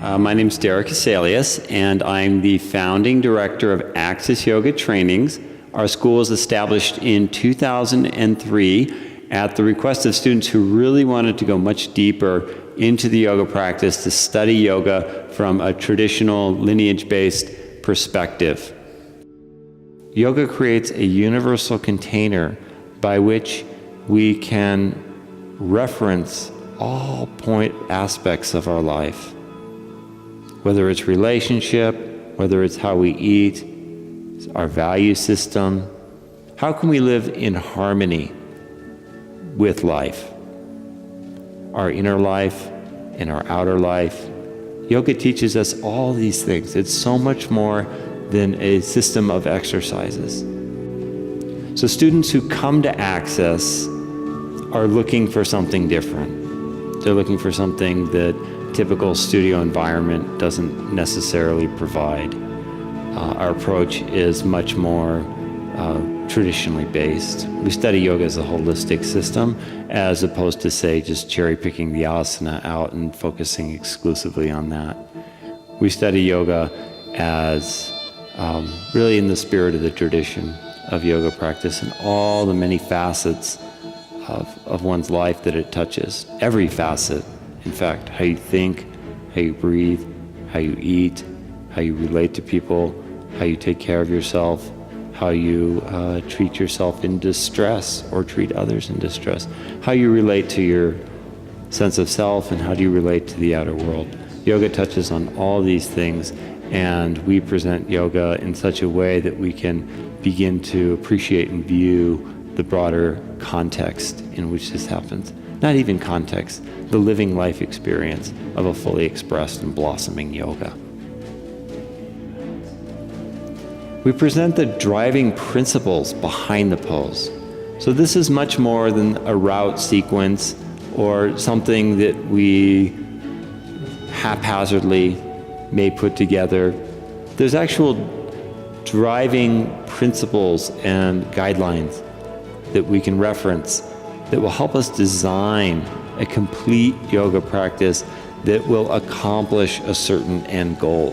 My name is Derek Asalius, and I'm the founding director of Access Yoga Trainings. Our school was established in 2003 at the request of students who really wanted to go much deeper into the yoga practice to study yoga from a traditional lineage-based perspective. Yoga creates a universal container by which we can reference all point aspects of our life. Whether it's relationship, whether it's how we eat, our value system, how can we live in harmony with life? Our inner life and our outer life. Yoga teaches us all these things. It's so much more than a system of exercises. So students who come to Access are looking for something different. They're looking for something that typical studio environment doesn't necessarily provide. Our approach is much more traditionally based. We study yoga as a holistic system as opposed to, say, just cherry-picking the asana out and focusing exclusively on that. We study yoga as really in the spirit of the tradition of yoga practice and all the many facets of one's life that it touches. Every facet. In fact, how you think, how you breathe, how you eat, how you relate to people, how you take care of yourself, how you treat yourself in distress or treat others in distress, how you relate to your sense of self, and how do you relate to the outer world. Yoga touches on all these things, and we present yoga in such a way that we can begin to appreciate and view the broader context in which this happens. Not even context, the living life experience of a fully expressed and blossoming yoga. We present the driving principles behind the pose. So this is much more than a route sequence or something that we haphazardly may put together. There's actual driving principles and guidelines that we can reference that will help us design a complete yoga practice that will accomplish a certain end goal,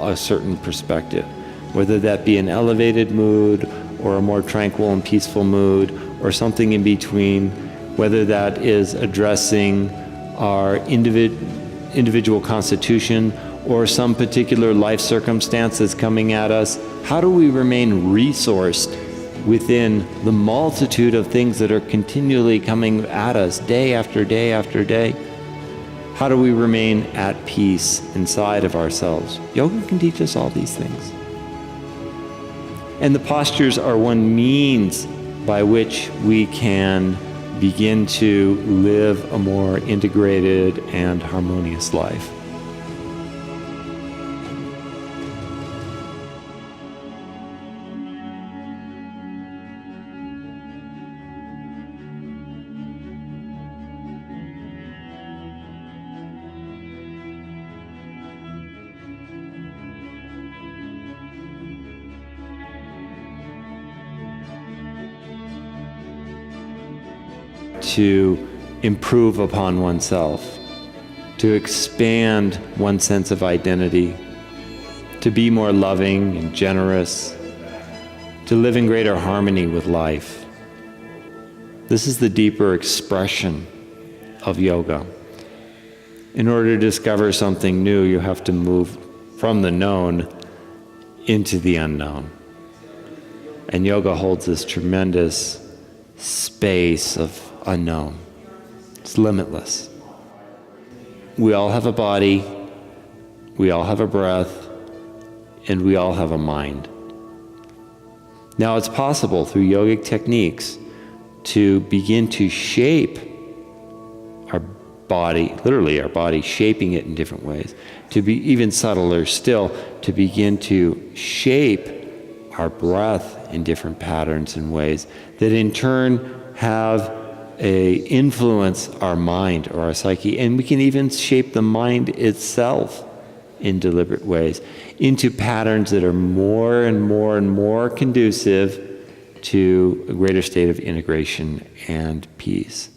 a certain perspective. Whether that be an elevated mood or a more tranquil and peaceful mood or something in between, whether that is addressing our individual constitution or some particular life circumstance that's coming at us, how do we remain resourced within the multitude of things that are continually coming at us day after day after day? How do we remain at peace inside of ourselves? Yoga can teach us all these things. And the postures are one means by which we can begin to live a more integrated and harmonious life. To improve upon oneself, to expand one's sense of identity, to be more loving and generous, to live in greater harmony with life. This is the deeper expression of yoga. In order to discover something new, you have to move from the known into the unknown. And yoga holds this tremendous space of unknown. It's limitless. We all have a body, we all have a breath, and we all have a mind. Now it's possible through yogic techniques to begin to shape our body, literally our body, shaping it in different ways, to be even subtler still, to begin to shape our breath in different patterns and ways that in turn have influence our mind or our psyche, and we can even shape the mind itself in deliberate ways into patterns that are more and more and more conducive to a greater state of integration and peace.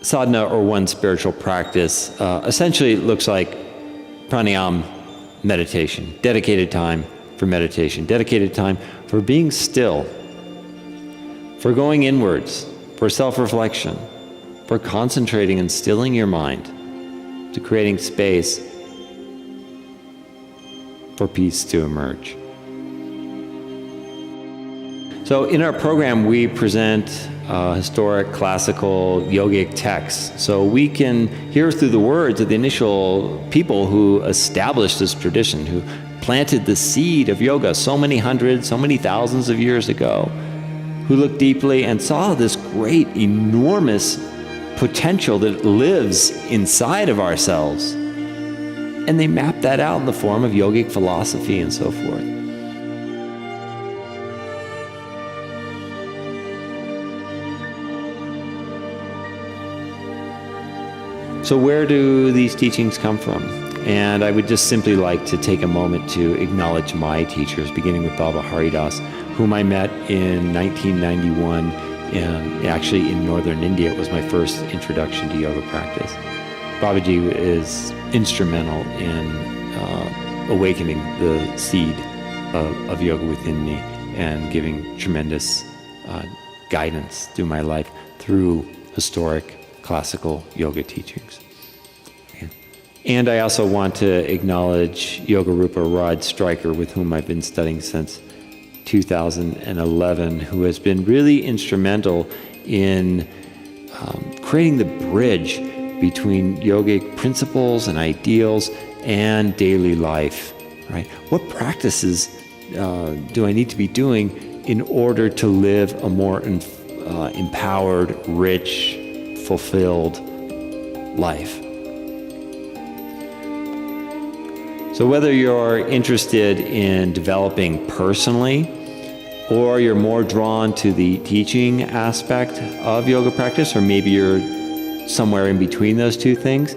sadhana, or one spiritual practice, essentially it looks like pranayama, meditation, dedicated time for meditation, dedicated time for being still, for going inwards, for self-reflection, for concentrating and stilling your mind, to creating space for peace to emerge. So in our program, we present historic, classical, yogic texts. So we can hear through the words of the initial people who established this tradition, who planted the seed of yoga so many hundreds, so many thousands of years ago, who looked deeply and saw this great, enormous potential that lives inside of ourselves. And they mapped that out in the form of yogic philosophy and so forth. So where do these teachings come from? And I would just simply like to take a moment to acknowledge my teachers, beginning with Baba Haridas, whom I met in 1991, actually in northern India. It was my first introduction to yoga practice. Babaji is instrumental in awakening the seed of yoga within me and giving tremendous guidance through my life through historic classical yoga teachings. And I also want to acknowledge Yoga Rupa Rod Stryker, with whom I've been studying since 2011, who has been really instrumental in creating the bridge between yogic principles and ideals and daily life, right? What practices do I need to be doing in order to live a more empowered, rich, fulfilled life? So whether you're interested in developing personally, or you're more drawn to the teaching aspect of yoga practice, or maybe you're somewhere in between those two things,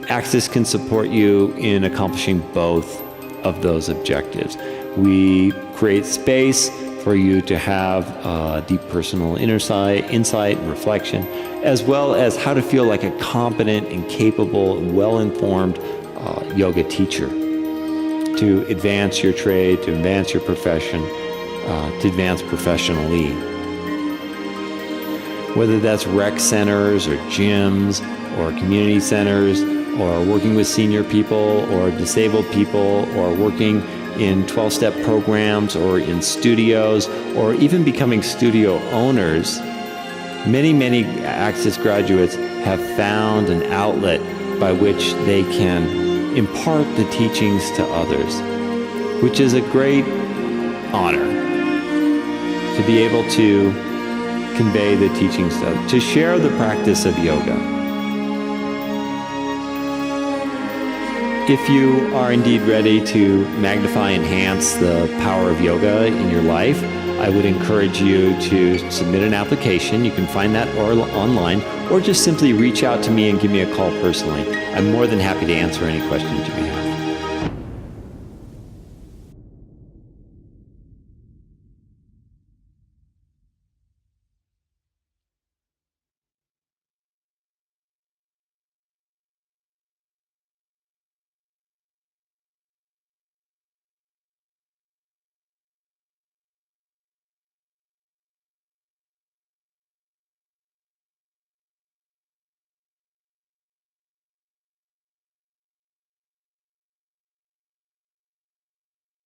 Access can support you in accomplishing both of those objectives. We create space for you to have deep personal insight and reflection, as well as how to feel like a competent and capable and well-informed yoga teacher, to advance your trade, to advance your profession, to advance professionally. Whether that's rec centers or gyms or community centers, or working with senior people or disabled people, or working in 12-step programs or in studios, or even becoming studio owners, many Access graduates have found an outlet by which they can impart the teachings to others, which is a great honor to be able to convey the teachings, to share the practice of yoga. If you are indeed ready to magnify and enhance the power of yoga in your life, I would encourage you to submit an application. You can find that online, or just simply reach out to me and give me a call personally. I'm more than happy to answer any questions you may have.